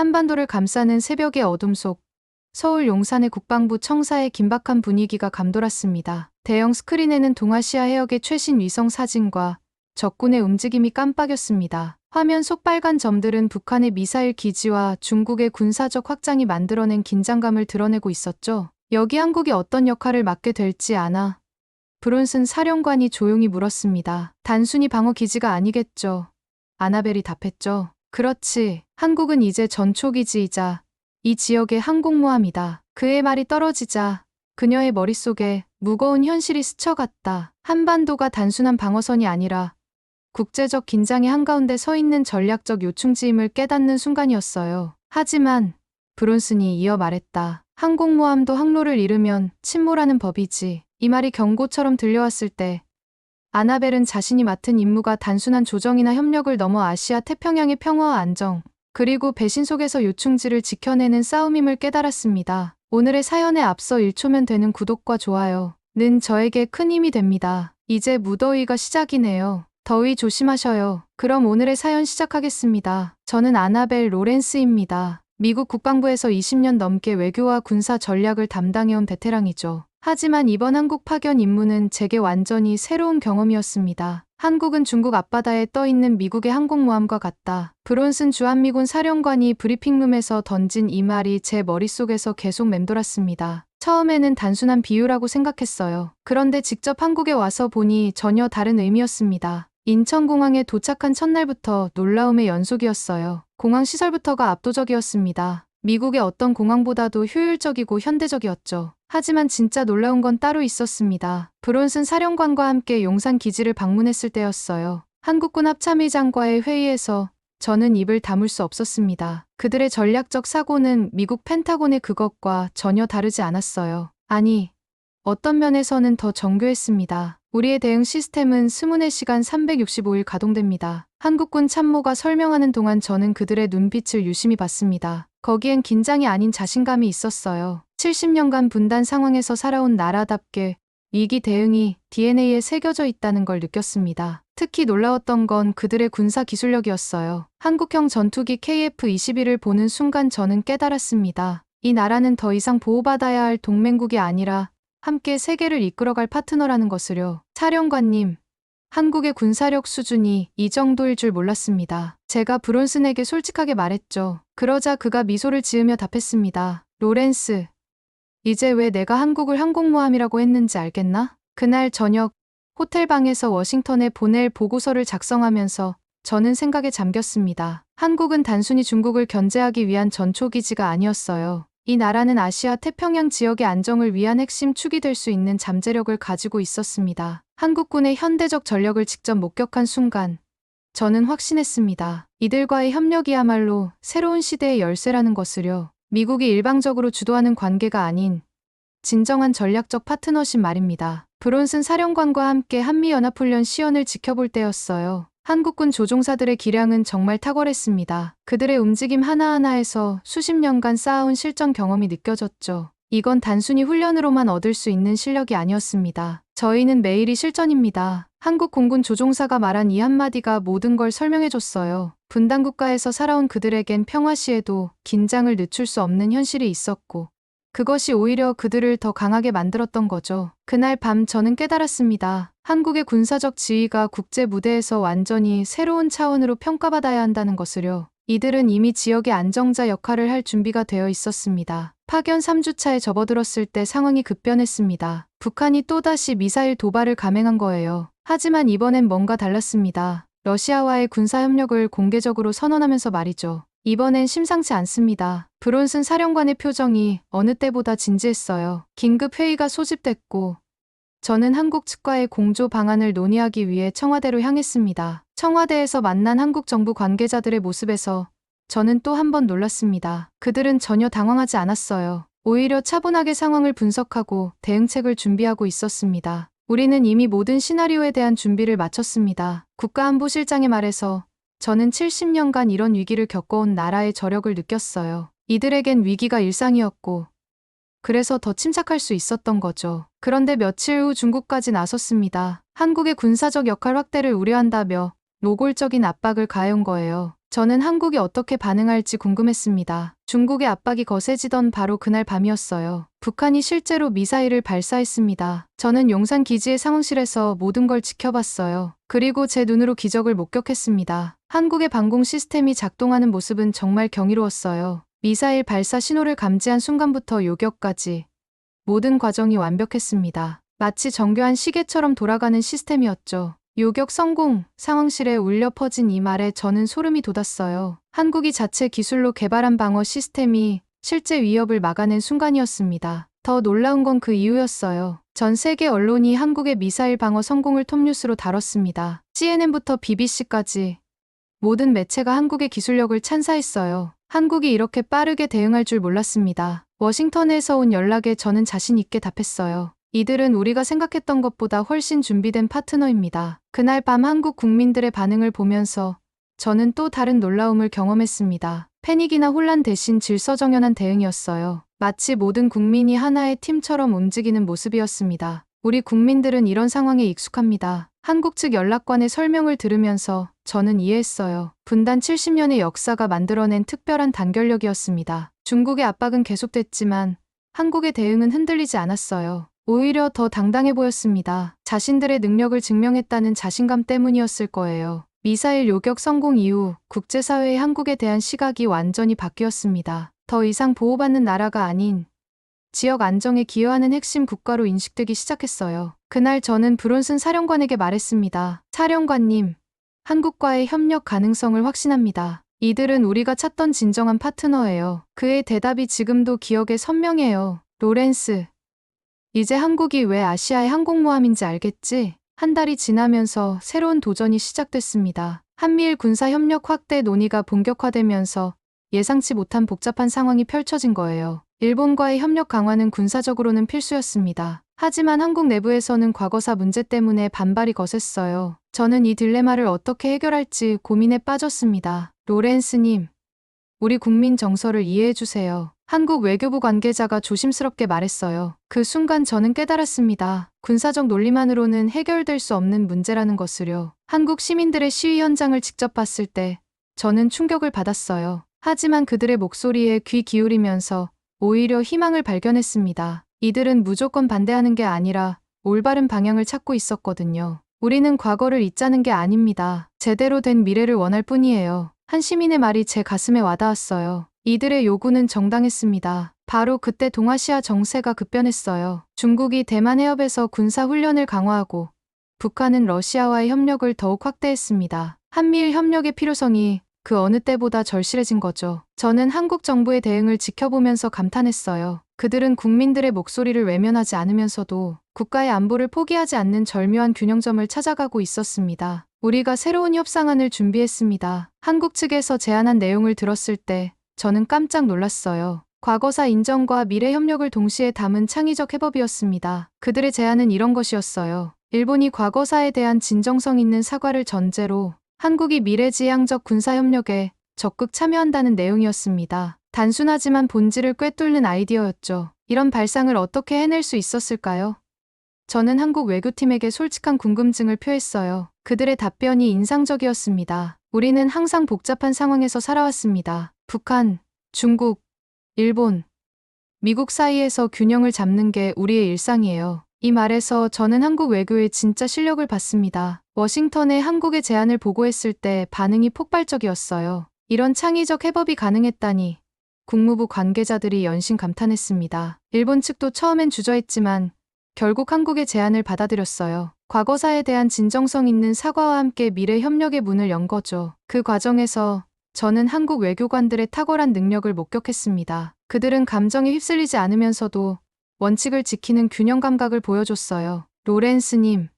한반도를 감싸는 새벽의 어둠 속 서울 용산의 국방부 청사의 긴박한 분위기가 감돌았습니다. 대형 스크린에는 동아시아 해역의 최신 위성 사진과 적군의 움직임이 깜빡였습니다. 화면 속 빨간 점들은 북한의 미사일 기지와 중국의 군사적 확장이 만들어낸 긴장감을 드러내고 있었죠. 여기 한국이 어떤 역할을 맡게 될지 아나? 브론슨 사령관이 조용히 물었습니다. 단순히 방어 기지가 아니겠죠. 아나벨이 답했죠. 그렇지. 한국은 이제 전초기지이자 이 지역의 항공모함이다. 그의 말이 떨어지자 그녀의 머릿속에 무거운 현실이 스쳐갔다. 한반도가 단순한 방어선이 아니라 국제적 긴장의 한가운데 서 있는 전략적 요충지임을 깨닫는 순간이었어요. 하지만 브론슨이 이어 말했다. 항공모함도 항로를 잃으면 침몰하는 법이지. 이 말이 경고처럼 들려왔을 때 아나벨은 자신이 맡은 임무가 단순한 조정이나 협력을 넘어 아시아 태평양의 평화와 안정, 그리고 배신 속에서 요충지를 지켜내는 싸움임을 깨달았습니다. 오늘의 사연에 앞서 1초면 되는 구독과 좋아요는 저에게 큰 힘이 됩니다. 이제 무더위가 시작이네요. 더위 조심하셔요. 그럼 오늘의 사연 시작하겠습니다. 저는 아나벨 로렌스입니다. 미국 국방부에서 20년 넘게 외교와 군사 전략을 담당해온 베테랑이죠. 하지만 이번 한국 파견 임무는 제게 완전히 새로운 경험이었습니다. 한국은 중국 앞바다에 떠있는 미국의 항공모함과 같다. 브론슨 주한미군 사령관이 브리핑룸에서 던진 이 말이 제 머릿속에서 계속 맴돌았습니다. 처음에는 단순한 비유라고 생각했어요. 그런데 직접 한국에 와서 보니 전혀 다른 의미였습니다. 인천공항에 도착한 첫날부터 놀라움의 연속이었어요. 공항 시설부터가 압도적이었습니다. 미국의 어떤 공항보다도 효율적이고 현대적이었죠. 하지만 진짜 놀라운 건 따로 있었습니다. 브론슨 사령관과 함께 용산 기지를 방문했을 때였어요. 한국군 합참의장과의 회의에서 저는 입을 다물 수 없었습니다. 그들의 전략적 사고는 미국 펜타곤의 그것과 전혀 다르지 않았어요. 아니, 어떤 면에서는 더 정교했습니다. 우리의 대응 시스템은 24시간 365일 가동됩니다. 한국군 참모가 설명하는 동안 저는 그들의 눈빛을 유심히 봤습니다. 거기엔 긴장이 아닌 자신감이 있었어요. 70년간 분단 상황에서 살아온 나라답게 위기 대응이 DNA에 새겨져 있다는 걸 느꼈습니다. 특히 놀라웠던 건 그들의 군사 기술력이었어요. 한국형 전투기 KF-21을 보는 순간 저는 깨달았습니다. 이 나라는 더 이상 보호받아야 할 동맹국이 아니라 함께 세계를 이끌어갈 파트너라는 것을요. 사령관님, 한국의 군사력 수준이 이 정도일 줄 몰랐습니다. 제가 브론슨에게 솔직하게 말했죠. 그러자 그가 미소를 지으며 답했습니다. 로렌스, 이제 왜 내가 한국을 항공모함이라고 했는지 알겠나? 그날 저녁 호텔방에서 워싱턴에 보낼 보고서를 작성하면서 저는 생각에 잠겼습니다. 한국은 단순히 중국을 견제하기 위한 전초기지가 아니었어요. 이 나라는 아시아 태평양 지역의 안정을 위한 핵심 축이 될 수 있는 잠재력을 가지고 있었습니다. 한국군의 현대적 전력을 직접 목격한 순간 저는 확신했습니다. 이들과의 협력이야말로 새로운 시대의 열쇠라는 것을요. 미국이 일방적으로 주도하는 관계가 아닌 진정한 전략적 파트너십 말입니다. 브론슨 사령관과 함께 한미연합훈련 시연을 지켜볼 때였어요. 한국군 조종사들의 기량은 정말 탁월했습니다. 그들의 움직임 하나하나에서 수십 년간 쌓아온 실전 경험이 느껴졌죠. 이건 단순히 훈련으로만 얻을 수 있는 실력이 아니었습니다. 저희는 매일이 실전입니다. 한국 공군 조종사가 말한 이 한마디가 모든 걸 설명해줬어요. 분단 국가에서 살아온 그들에겐 평화 시에도 긴장을 늦출 수 없는 현실이 있었고 그것이 오히려 그들을 더 강하게 만들었던 거죠. 그날 밤 저는 깨달았습니다. 한국의 군사적 지위가 국제 무대에서 완전히 새로운 차원으로 평가받아야 한다는 것을요. 이들은 이미 지역의 안정자 역할을 할 준비가 되어 있었습니다. 파견 3주차에 접어들었을 때 상황이 급변했습니다. 북한이 또다시 미사일 도발을 감행한 거예요. 하지만 이번엔 뭔가 달랐습니다. 러시아와의 군사협력을 공개적으로 선언하면서 말이죠. 이번엔 심상치 않습니다. 브론슨 사령관의 표정이 어느 때보다 진지했어요. 긴급 회의가 소집됐고 저는 한국 측과의 공조 방안을 논의하기 위해 청와대로 향했습니다. 청와대에서 만난 한국 정부 관계자들의 모습에서 저는 또 한 번 놀랐습니다. 그들은 전혀 당황하지 않았어요. 오히려 차분하게 상황을 분석하고 대응책을 준비하고 있었습니다. 우리는 이미 모든 시나리오에 대한 준비를 마쳤습니다. 국가안보실장의 말에서 저는 70년간 이런 위기를 겪어온 나라의 저력을 느꼈어요. 이들에겐 위기가 일상이었고 그래서 더 침착할 수 있었던 거죠. 그런데 며칠 후 중국까지 나섰습니다. 한국의 군사적 역할 확대를 우려한다며 노골적인 압박을 가해온 거예요. 저는 한국이 어떻게 반응할지 궁금했습니다. 중국의 압박이 거세지던 바로 그날 밤이었어요. 북한이 실제로 미사일을 발사했습니다. 저는 용산 기지의 상황실에서 모든 걸 지켜봤어요. 그리고 제 눈으로 기적을 목격했습니다. 한국의 방공 시스템이 작동하는 모습은 정말 경이로웠어요. 미사일 발사 신호를 감지한 순간부터 요격까지 모든 과정이 완벽했습니다. 마치 정교한 시계처럼 돌아가는 시스템이었죠. 요격 성공, 상황실에 울려 퍼진 이 말에 저는 소름이 돋았어요. 한국이 자체 기술로 개발한 방어 시스템이 실제 위협을 막아낸 순간이었습니다. 더 놀라운 건 그 이유였어요. 전 세계 언론이 한국의 미사일 방어 성공을 톱뉴스로 다뤘습니다. CNN부터 BBC까지 모든 매체가 한국의 기술력을 찬사했어요. 한국이 이렇게 빠르게 대응할 줄 몰랐습니다. 워싱턴에서 온 연락에 저는 자신 있게 답했어요. 이들은 우리가 생각했던 것보다 훨씬 준비된 파트너입니다. 그날 밤 한국 국민들의 반응을 보면서 저는 또 다른 놀라움을 경험했습니다. 패닉이나 혼란 대신 질서정연한 대응이었어요. 마치 모든 국민이 하나의 팀처럼 움직이는 모습이었습니다. 우리 국민들은 이런 상황에 익숙합니다. 한국 측 연락관의 설명을 들으면서 저는 이해했어요. 분단 70년의 역사가 만들어낸 특별한 단결력이었습니다. 중국의 압박은 계속됐지만 한국의 대응은 흔들리지 않았어요. 오히려 더 당당해 보였습니다. 자신들의 능력을 증명했다는 자신감 때문이었을 거예요. 미사일 요격 성공 이후 국제사회의 한국에 대한 시각이 완전히 바뀌었습니다. 더 이상 보호받는 나라가 아닌 지역 안정에 기여하는 핵심 국가로 인식되기 시작했어요. 그날 저는 브론슨 사령관에게 말했습니다. 사령관님, 한국과의 협력 가능성을 확신합니다. 이들은 우리가 찾던 진정한 파트너예요. 그의 대답이 지금도 기억에 선명해요. 로렌스, 이제 한국이 왜 아시아의 항공모함인지 알겠지? 한 달이 지나면서 새로운 도전이 시작됐습니다. 한미일 군사협력 확대 논의가 본격화되면서 예상치 못한 복잡한 상황이 펼쳐진 거예요. 일본과의 협력 강화는 군사적으로는 필수였습니다. 하지만 한국 내부에서는 과거사 문제 때문에 반발이 거셌어요. 저는 이 딜레마를 어떻게 해결할지 고민에 빠졌습니다. 로렌스님, 우리 국민 정서를 이해해주세요. 한국 외교부 관계자가 조심스럽게 말했어요. 그 순간 저는 깨달았습니다. 군사적 논리만으로는 해결될 수 없는 문제라는 것을요. 한국 시민들의 시위 현장을 직접 봤을 때 저는 충격을 받았어요. 하지만 그들의 목소리에 귀 기울이면서 오히려 희망을 발견했습니다. 이들은 무조건 반대하는 게 아니라 올바른 방향을 찾고 있었거든요. 우리는 과거를 잊자는 게 아닙니다. 제대로 된 미래를 원할 뿐이에요. 한 시민의 말이 제 가슴에 와닿았어요. 이들의 요구는 정당했습니다. 바로 그때 동아시아 정세가 급변했어요. 중국이 대만 해협에서 군사훈련을 강화하고 북한은 러시아와의 협력을 더욱 확대했습니다. 한미일 협력의 필요성이 그 어느 때보다 절실해진 거죠. 저는 한국 정부의 대응을 지켜보면서 감탄했어요. 그들은 국민들의 목소리를 외면하지 않으면서도 국가의 안보를 포기하지 않는 절묘한 균형점을 찾아가고 있었습니다. 우리가 새로운 협상안을 준비했습니다. 한국 측에서 제안한 내용을 들었을 때 저는 깜짝 놀랐어요. 과거사 인정과 미래 협력을 동시에 담은 창의적 해법이었습니다. 그들의 제안은 이런 것이었어요. 일본이 과거사에 대한 진정성 있는 사과를 전제로 한국이 미래지향적 군사협력에 적극 참여한다는 내용이었습니다. 단순하지만 본질을 꿰뚫는 아이디어였죠. 이런 발상을 어떻게 해낼 수 있었을까요? 저는 한국 외교팀에게 솔직한 궁금증을 표했어요. 그들의 답변이 인상적이었습니다. 우리는 항상 복잡한 상황에서 살아왔습니다. 북한, 중국, 일본, 미국 사이에서 균형을 잡는 게 우리의 일상이에요. 이 말에서 저는 한국 외교의 진짜 실력을 봤습니다. 워싱턴에 한국의 제안을 보고했을 때 반응이 폭발적이었어요. 이런 창의적 해법이 가능했다니. 국무부 관계자들이 연신 감탄했습니다. 일본 측도 처음엔 주저했지만 결국 한국의 제안을 받아들였어요. 과거사에 대한 진정성 있는 사과와 함께 미래 협력의 문을 연 거죠. 그 과정에서 저는 한국 외교관들의 탁월한 능력을 목격했습니다. 그들은 감정에 휩쓸리지 않으면서도 원칙을 지키는 균형 감각을 보여줬어요. 로렌스님,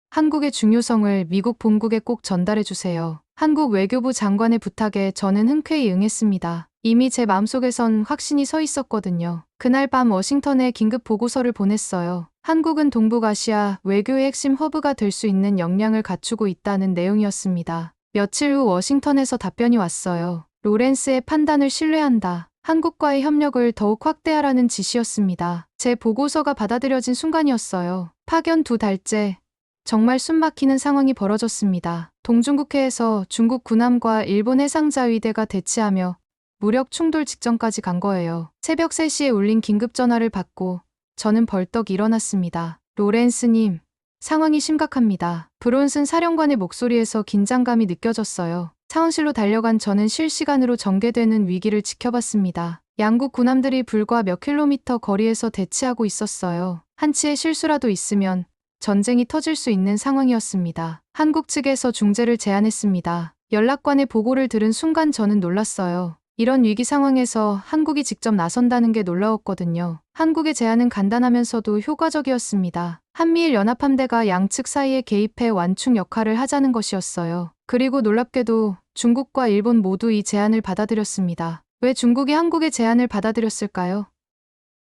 한국의 중요성을 미국 본국에 꼭 전달해주세요. 한국 외교부 장관의 부탁에 저는 흔쾌히 응했습니다. 이미 제 마음속에선 확신이 서 있었거든요. 그날 밤 워싱턴에 긴급 보고서를 보냈어요. 한국은 동북아시아 외교의 핵심 허브가 될 수 있는 역량을 갖추고 있다는 내용이었습니다. 며칠 후 워싱턴에서 답변이 왔어요. 로렌스의 판단을 신뢰한다. 한국과의 협력을 더욱 확대하라는 지시였습니다. 제 보고서가 받아들여진 순간이었어요. 파견 2달째. 정말 숨막히는 상황이 벌어졌습니다. 동중국해에서 중국 군함과 일본 해상자위대가 대치하며 무력 충돌 직전까지 간 거예요. 새벽 3시에 울린 긴급 전화를 받고 저는 벌떡 일어났습니다. 로렌스님, 상황이 심각합니다. 브론슨 사령관의 목소리에서 긴장감이 느껴졌어요. 상황실로 달려간 저는 실시간으로 전개되는 위기를 지켜봤습니다. 양국 군함들이 불과 몇 킬로미터 거리에서 대치하고 있었어요. 한치의 실수라도 있으면 전쟁이 터질 수 있는 상황이었습니다. 한국 측에서 중재를 제안했습니다. 연락관의 보고를 들은 순간 저는 놀랐어요. 이런 위기 상황에서 한국이 직접 나선다는 게 놀라웠거든요. 한국의 제안은 간단하면서도 효과적이었습니다. 한미일 연합함대가 양측 사이에 개입해 완충 역할을 하자는 것이었어요. 그리고 놀랍게도 중국과 일본 모두 이 제안을 받아들였습니다. 왜 중국이 한국의 제안을 받아들였을까요?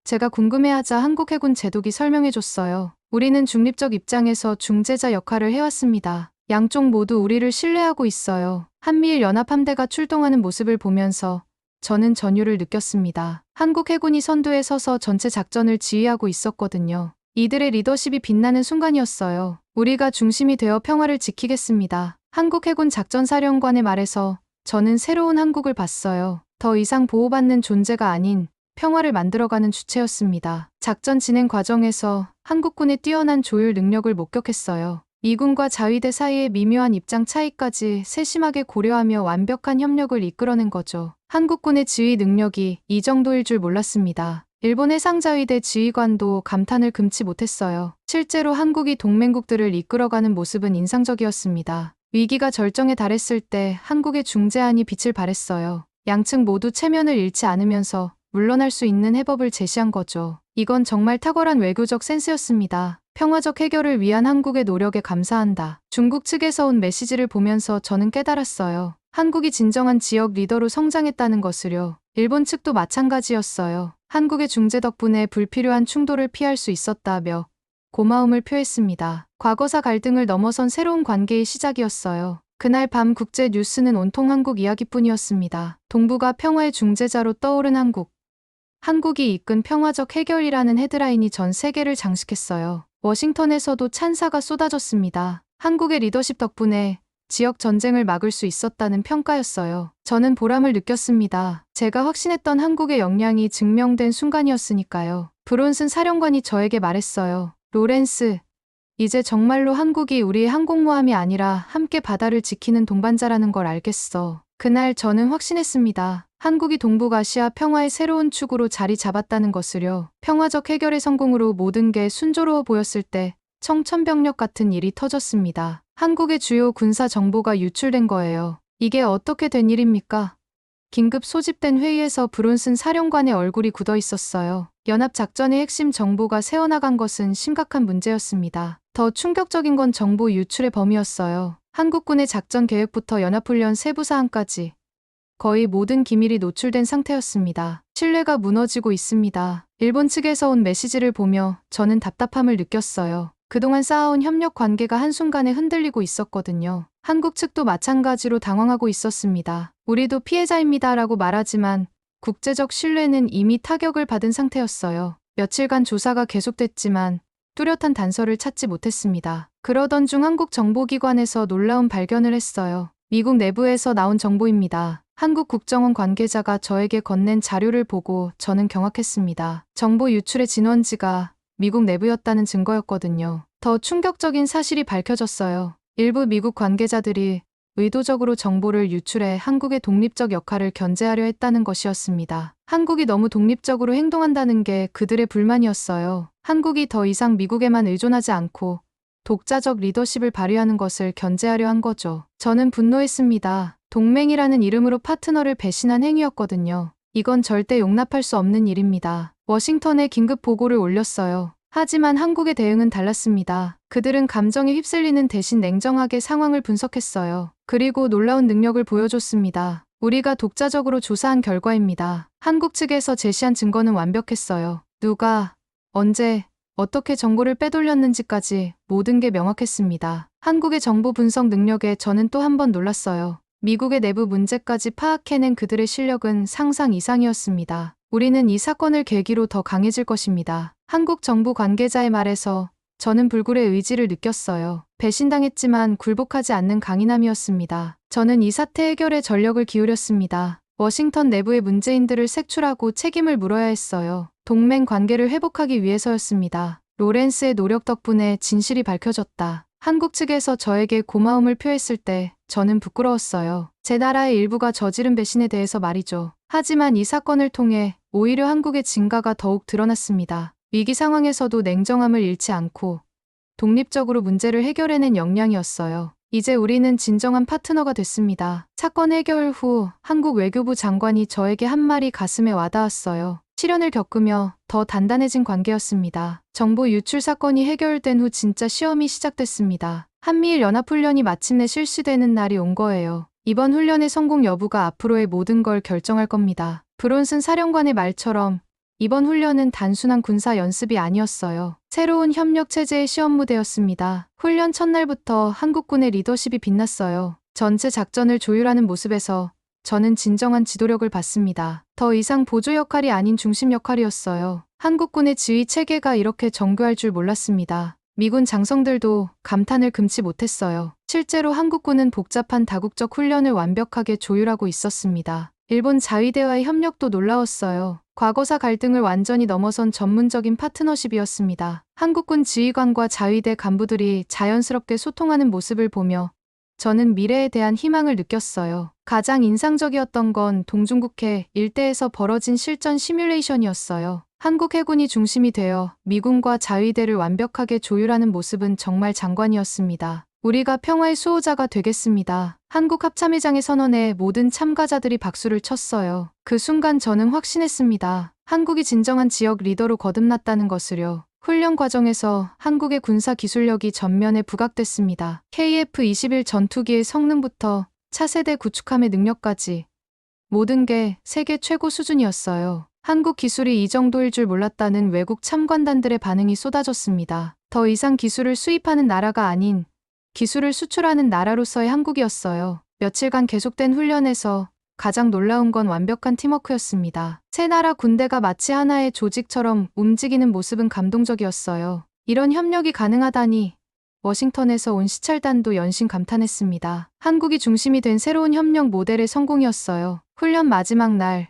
제가 궁금해하자 한국 해군 제독이 설명해줬어요. 우리는 중립적 입장에서 중재자 역할을 해왔습니다. 양쪽 모두 우리를 신뢰하고 있어요. 한미일 연합함대가 출동하는 모습을 보면서 저는 전율을 느꼈습니다. 한국 해군이 선두에 서서 전체 작전을 지휘하고 있었거든요. 이들의 리더십이 빛나는 순간이었어요. 우리가 중심이 되어 평화를 지키겠습니다. 한국 해군 작전사령관의 말에서 저는 새로운 한국을 봤어요. 더 이상 보호받는 존재가 아닌 평화를 만들어가는 주체였습니다. 작전 진행 과정에서 한국군의 뛰어난 조율 능력을 목격했어요. 미군과 자위대 사이의 미묘한 입장 차이까지 세심하게 고려하며 완벽한 협력을 이끌어낸 거죠. 한국군의 지휘 능력이 이 정도일 줄 몰랐습니다. 일본 해상자위대 지휘관도 감탄을 금치 못했어요. 실제로 한국이 동맹국들을 이끌어가는 모습은 인상적이었습니다. 위기가 절정에 달했을 때 한국의 중재안이 빛을 발했어요. 양측 모두 체면을 잃지 않으면서 물러날 수 있는 해법을 제시한 거죠. 이건 정말 탁월한 외교적 센스였습니다. 평화적 해결을 위한 한국의 노력에 감사한다. 중국 측에서 온 메시지를 보면서 저는 깨달았어요. 한국이 진정한 지역 리더로 성장했다는 것을요. 일본 측도 마찬가지였어요. 한국의 중재 덕분에 불필요한 충돌을 피할 수 있었다며 고마움을 표했습니다. 과거사 갈등을 넘어선 새로운 관계의 시작이었어요. 그날 밤 국제 뉴스는 온통 한국 이야기뿐이었습니다. 동북아 평화의 중재자로 떠오른 한국. 한국이 이끈 평화적 해결이라는 헤드라인이 전 세계를 장식했어요. 워싱턴에서도 찬사가 쏟아졌습니다. 한국의 리더십 덕분에 지역 전쟁을 막을 수 있었다는 평가였어요. 저는 보람을 느꼈습니다. 제가 확신했던 한국의 역량이 증명된 순간이었으니까요. 브론슨 사령관이 저에게 말했어요. 로렌스, 이제 정말로 한국이 우리의 항공모함이 아니라 함께 바다를 지키는 동반자라는 걸 알겠어. 그날 저는 확신했습니다. 한국이 동북아시아 평화의 새로운 축으로 자리 잡았다는 것을요. 평화적 해결의 성공으로 모든 게 순조로워 보였을 때 청천벽력 같은 일이 터졌습니다. 한국의 주요 군사 정보가 유출된 거예요. 이게 어떻게 된 일입니까? 긴급 소집된 회의에서 브론슨 사령관의 얼굴이 굳어 있었어요. 연합작전의 핵심 정보가 새어나간 것은 심각한 문제였습니다. 더 충격적인 건 정보 유출의 범위였어요. 한국군의 작전 계획부터 연합훈련 세부 사항까지 거의 모든 기밀이 노출된 상태였습니다. 신뢰가 무너지고 있습니다. 일본 측에서 온 메시지를 보며 저는 답답함을 느꼈어요. 그동안 쌓아온 협력 관계가 한순간에 흔들리고 있었거든요. 한국 측도 마찬가지로 당황하고 있었습니다. 우리도 피해자입니다라고 말하지만 국제적 신뢰는 이미 타격을 받은 상태였어요. 며칠간 조사가 계속됐지만 뚜렷한 단서를 찾지 못했습니다. 그러던 중 한국 정보기관에서 놀라운 발견을 했어요. 미국 내부에서 나온 정보입니다. 한국 국정원 관계자가 저에게 건넨 자료를 보고 저는 경악했습니다. 정보 유출의 진원지가 미국 내부였다는 증거였거든요. 더 충격적인 사실이 밝혀졌어요. 일부 미국 관계자들이 의도적으로 정보를 유출해 한국의 독립적 역할을 견제하려 했다는 것이었습니다. 한국이 너무 독립적으로 행동한다는 게 그들의 불만이었어요. 한국이 더 이상 미국에만 의존하지 않고 독자적 리더십을 발휘하는 것을 견제하려 한 거죠. 저는 분노했습니다. 동맹이라는 이름으로 파트너를 배신한 행위였거든요. 이건 절대 용납할 수 없는 일입니다. 워싱턴에 긴급 보고를 올렸어요. 하지만 한국의 대응은 달랐습니다. 그들은 감정에 휩쓸리는 대신 냉정하게 상황을 분석했어요. 그리고 놀라운 능력을 보여줬습니다. 우리가 독자적으로 조사한 결과입니다. 한국 측에서 제시한 증거는 완벽했어요. 누가, 언제, 어떻게 정보를 빼돌렸는지까지 모든 게 명확했습니다. 한국의 정보 분석 능력에 저는 또 한 번 놀랐어요. 미국의 내부 문제까지 파악해낸 그들의 실력은 상상 이상이었습니다. 우리는 이 사건을 계기로 더 강해질 것입니다. 한국 정부 관계자의 말에서 저는 불굴의 의지를 느꼈어요. 배신당했지만 굴복하지 않는 강인함이었습니다. 저는 이 사태 해결에 전력을 기울였습니다. 워싱턴 내부의 문재인들을 색출하고 책임을 물어야 했어요. 동맹 관계를 회복하기 위해서였습니다. 로렌스의 노력 덕분에 진실이 밝혀졌다. 한국 측에서 저에게 고마움을 표했을 때 저는 부끄러웠어요. 제 나라의 일부가 저지른 배신에 대해서 말이죠. 하지만 이 사건을 통해 오히려 한국의 진가가 더욱 드러났습니다. 위기 상황에서도 냉정함을 잃지 않고 독립적으로 문제를 해결해낸 역량이었어요. 이제 우리는 진정한 파트너가 됐습니다. 사건 해결 후 한국 외교부 장관이 저에게 한 말이 가슴에 와닿았어요. 시련을 겪으며 더 단단해진 관계였습니다. 정보 유출 사건이 해결된 후 진짜 시험이 시작됐습니다. 한미일 연합훈련이 마침내 실시되는 날이 온 거예요. 이번 훈련의 성공 여부가 앞으로의 모든 걸 결정할 겁니다. 브론슨 사령관의 말처럼 이번 훈련은 단순한 군사 연습이 아니었어요. 새로운 협력 체제의 시험 무대였습니다. 훈련 첫날부터 한국군의 리더십이 빛났어요. 전체 작전을 조율하는 모습에서 저는 진정한 지도력을 봤습니다. 더 이상 보조 역할이 아닌 중심 역할이었어요. 한국군의 지휘 체계가 이렇게 정교할 줄 몰랐습니다. 미군 장성들도 감탄을 금치 못했어요. 실제로 한국군은 복잡한 다국적 훈련을 완벽하게 조율하고 있었습니다. 일본 자위대와의 협력도 놀라웠어요. 과거사 갈등을 완전히 넘어선 전문적인 파트너십이었습니다. 한국군 지휘관과 자위대 간부들이 자연스럽게 소통하는 모습을 보며 저는 미래에 대한 희망을 느꼈어요. 가장 인상적이었던 건 동중국해 일대에서 벌어진 실전 시뮬레이션이었어요. 한국 해군이 중심이 되어 미군과 자위대를 완벽하게 조율하는 모습은 정말 장관이었습니다. 우리가 평화의 수호자가 되겠습니다. 한국 합참의장의 선언에 모든 참가자들이 박수를 쳤어요. 그 순간 저는 확신했습니다. 한국이 진정한 지역 리더로 거듭났다는 것을요. 훈련 과정에서 한국의 군사 기술력이 전면에 부각됐습니다. KF-21 전투기의 성능부터 차세대 구축함의 능력까지 모든 게 세계 최고 수준이었어요. 한국 기술이 이 정도일 줄 몰랐다는 외국 참관단들의 반응이 쏟아졌습니다. 더 이상 기술을 수입하는 나라가 아닌 기술을 수출하는 나라로서의 한국이었어요. 며칠간 계속된 훈련에서 가장 놀라운 건 완벽한 팀워크였습니다. 세 나라 군대가 마치 하나의 조직처럼 움직이는 모습은 감동적이었어요. 이런 협력이 가능하다니 워싱턴에서 온 시찰단도 연신 감탄했습니다. 한국이 중심이 된 새로운 협력 모델의 성공이었어요. 훈련 마지막 날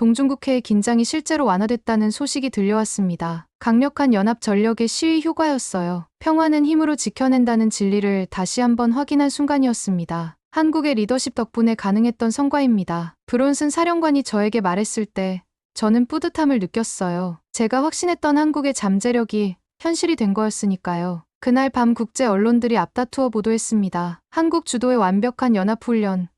동중국해의 긴장이 실제로 완화됐다는 소식이 들려왔습니다. 강력한 연합 전력의 시위 효과였어요. 평화는 힘으로 지켜낸다는 진리를 다시 한번 확인한 순간이었습니다. 한국의 리더십 덕분에 가능했던 성과입니다. 브론슨 사령관이 저에게 말했을 때 저는 뿌듯함을 느꼈어요. 제가 확신했던 한국의 잠재력이 현실이 된 거였으니까요. 그날 밤 국제 언론들이 앞다투어 보도했습니다. 한국 주도의 완벽한 연합훈련,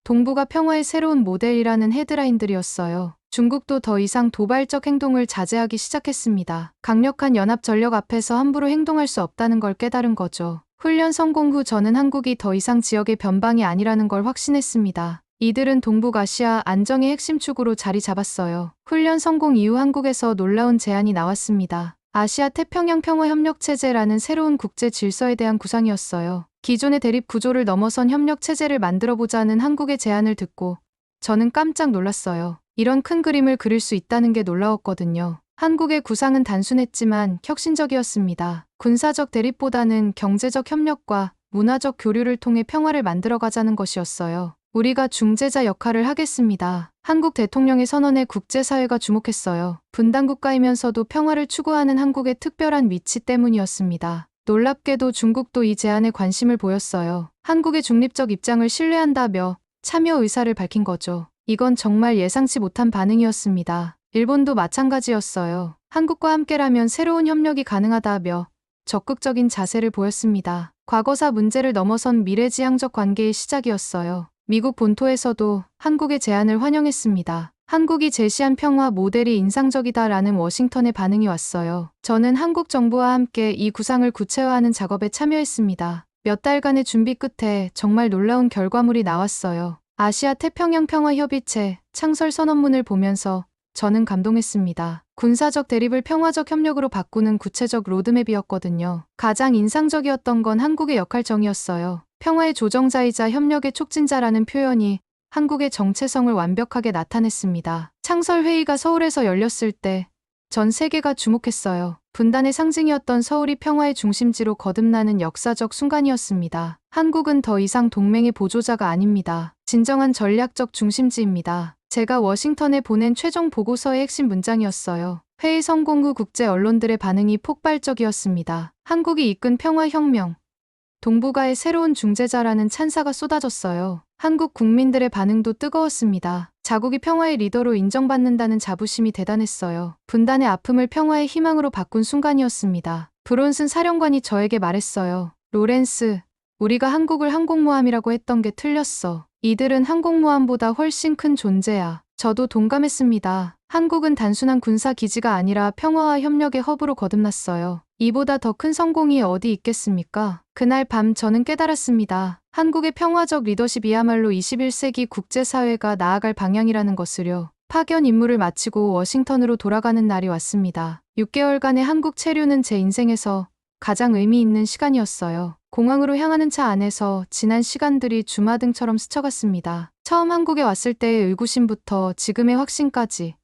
동북아 평화의 새로운 모델이라는 헤드라인들이었어요. 중국도 더 이상 도발적 행동을 자제하기 시작했습니다. 강력한 연합 전력 앞에서 함부로 행동할 수 없다는 걸 깨달은 거죠. 훈련 성공 후 저는 한국이 더 이상 지역의 변방이 아니라는 걸 확신했습니다. 이들은 동북아시아 안정의 핵심 축으로 자리 잡았어요. 훈련 성공 이후 한국에서 놀라운 제안이 나왔습니다. 아시아 태평양 평화협력체제라는 새로운 국제 질서에 대한 구상이었어요. 기존의 대립 구조를 넘어선 협력체제를 만들어보자는 한국의 제안을 듣고 저는 깜짝 놀랐어요. 이런 큰 그림을 그릴 수 있다는 게 놀라웠거든요. 한국의 구상은 단순했지만 혁신적이었습니다. 군사적 대립보다는 경제적 협력과 문화적 교류를 통해 평화를 만들어가자는 것이었어요. 우리가 중재자 역할을 하겠습니다. 한국 대통령의 선언에 국제사회가 주목했어요. 분단국가이면서도 평화를 추구하는 한국의 특별한 위치 때문이었습니다. 놀랍게도 중국도 이 제안에 관심을 보였어요. 한국의 중립적 입장을 신뢰한다며 참여 의사를 밝힌 거죠. 이건 정말 예상치 못한 반응이었습니다. 일본도 마찬가지였어요. 한국과 함께라면 새로운 협력이 가능하다며 적극적인 자세를 보였습니다. 과거사 문제를 넘어선 미래지향적 관계의 시작이었어요. 미국 본토에서도 한국의 제안을 환영했습니다. 한국이 제시한 평화 모델이 인상적이다라는 워싱턴의 반응이 왔어요. 저는 한국 정부와 함께 이 구상을 구체화하는 작업에 참여했습니다. 몇 달간의 준비 끝에 정말 놀라운 결과물이 나왔어요. 아시아 태평양 평화협의체 창설 선언문을 보면서 저는 감동했습니다. 군사적 대립을 평화적 협력으로 바꾸는 구체적 로드맵이었거든요. 가장 인상적이었던 건 한국의 역할정의였어요. 평화의 조정자이자 협력의 촉진자라는 표현이 한국의 정체성을 완벽하게 나타냈습니다. 창설 회의가 서울에서 열렸을 때 전 세계가 주목했어요. 분단의 상징이었던 서울이 평화의 중심지로 거듭나는 역사적 순간이었습니다. 한국은 더 이상 동맹의 보조자가 아닙니다. 진정한 전략적 중심지입니다. 제가 워싱턴에 보낸 최종 보고서의 핵심 문장이었어요. 회의 성공 후 국제 언론들의 반응이 폭발적이었습니다. 한국이 이끈 평화혁명, 동북아의 새로운 중재자라는 찬사가 쏟아졌어요. 한국 국민들의 반응도 뜨거웠습니다. 자국이 평화의 리더로 인정받는다는 자부심이 대단했어요. 분단의 아픔을 평화의 희망으로 바꾼 순간이었습니다. 브론슨 사령관이 저에게 말했어요. 로렌스, 우리가 한국을 항공모함이라고 했던 게 틀렸어. 이들은 항공모함보다 훨씬 큰 존재야. 저도 동감했습니다. 한국은 단순한 군사 기지가 아니라 평화와 협력의 허브로 거듭났어요. 이보다 더 큰 성공이 어디 있겠습니까? 그날 밤 저는 깨달았습니다. 한국의 평화적 리더십이야말로 21세기 국제사회가 나아갈 방향이라는 것을요. 파견 임무를 마치고 워싱턴으로 돌아가는 날이 왔습니다. 6개월간의 한국 체류는 제 인생에서 가장 의미 있는 시간이었어요. 공항으로 향하는 차 안에서 지난 시간들이 주마등처럼 스쳐갔습니다. 처음 한국에 왔을 때의 의구심부터 지금의 확신까지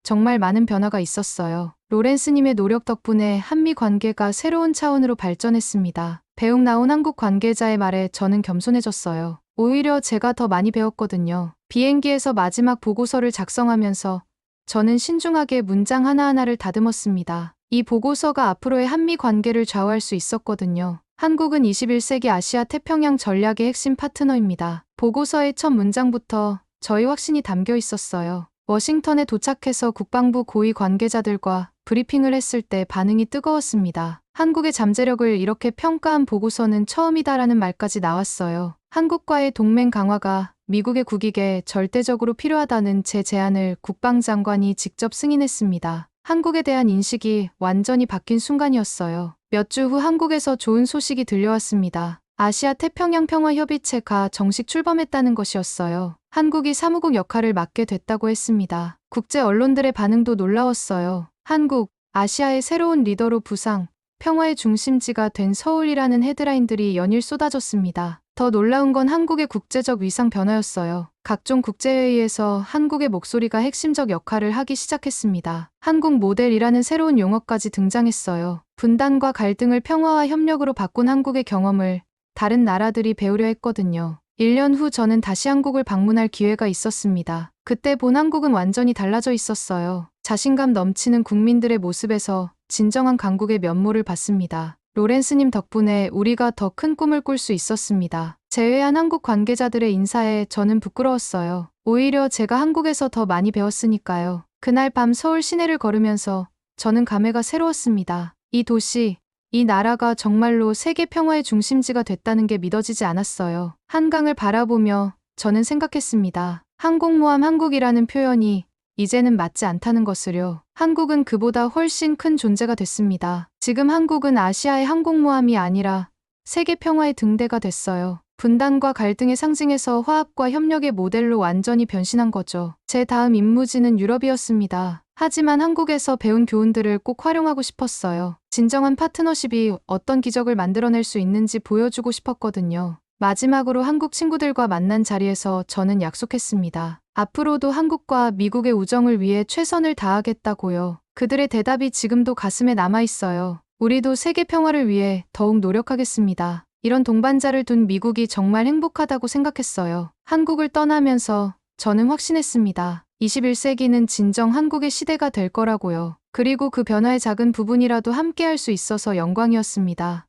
정말 많은 변화가 있었어요. 로렌스님의 노력 덕분에 한미 관계가 새로운 차원으로 발전했습니다. 배웅 나온 한국 관계자의 말에 저는 겸손해졌어요. 오히려 제가 더 많이 배웠거든요. 비행기에서 마지막 보고서를 작성하면서 저는 신중하게 문장 하나하나를 다듬었습니다. 이 보고서가 앞으로의 한미 관계를 좌우할 수 있었거든요. 한국은 21세기 아시아 태평양 전략의 핵심 파트너입니다. 보고서의 첫 문장부터 저희 확신이 담겨 있었어요. 워싱턴에 도착해서 국방부 고위 관계자들과 브리핑을 했을 때 반응이 뜨거웠습니다. 한국의 잠재력을 이렇게 평가한 보고서는 처음이다라는 말까지 나왔어요. 한국과의 동맹 강화가 미국의 국익에 절대적으로 필요하다는 제 제안을 국방장관이 직접 승인했습니다. 한국에 대한 인식이 완전히 바뀐 순간이었어요. 몇 주 후 한국에서 좋은 소식이 들려왔습니다. 아시아 태평양 평화협의체가 정식 출범했다는 것이었어요. 한국이 사무국 역할을 맡게 됐다고 했습니다. 국제 언론들의 반응도 놀라웠어요. 한국, 아시아의 새로운 리더로 부상, 평화의 중심지가 된 서울이라는 헤드라인들이 연일 쏟아졌습니다. 더 놀라운 건 한국의 국제적 위상 변화였어요. 각종 국제회의에서 한국의 목소리가 핵심적 역할을 하기 시작했습니다. 한국 모델이라는 새로운 용어까지 등장했어요. 분단과 갈등을 평화와 협력으로 바꾼 한국의 경험을 다른 나라들이 배우려 했거든요. 1년 후 저는 다시 한국을 방문할 기회가 있었습니다. 그때 본 한국은 완전히 달라져 있었어요. 자신감 넘치는 국민들의 모습에서 진정한 강국의 면모를 봤습니다. 로렌스님 덕분에 우리가 더 큰 꿈을 꿀 수 있었습니다. 제외한 한국 관계자들의 인사에 저는 부끄러웠어요. 오히려 제가 한국에서 더 많이 배웠으니까요. 그날 밤 서울 시내를 걸으면서 저는 감회가 새로웠습니다. 이 도시, 이 나라가 정말로 세계 평화의 중심지가 됐다는 게 믿어지지 않았어요. 한강을 바라보며 저는 생각했습니다. 항공모함 한국이라는 표현이 이제는 맞지 않다는 것을요. 한국은 그보다 훨씬 큰 존재가 됐습니다. 지금 한국은 아시아의 항공모함이 아니라 세계 평화의 등대가 됐어요. 분단과 갈등의 상징에서 화합과 협력의 모델로 완전히 변신한 거죠. 제 다음 임무지는 유럽이었습니다. 하지만 한국에서 배운 교훈들을 꼭 활용하고 싶었어요. 진정한 파트너십이 어떤 기적을 만들어낼 수 있는지 보여주고 싶었거든요. 마지막으로 한국 친구들과 만난 자리에서 저는 약속했습니다. 앞으로도 한국과 미국의 우정을 위해 최선을 다하겠다고요. 그들의 대답이 지금도 가슴에 남아있어요. 우리도 세계 평화를 위해 더욱 노력하겠습니다. 이런 동반자를 둔 미국이 정말 행복하다고 생각했어요. 한국을 떠나면서 저는 확신했습니다. 21세기는 진정 한국의 시대가 될 거라고요. 그리고 그 변화의 작은 부분이라도 함께할 수 있어서 영광이었습니다.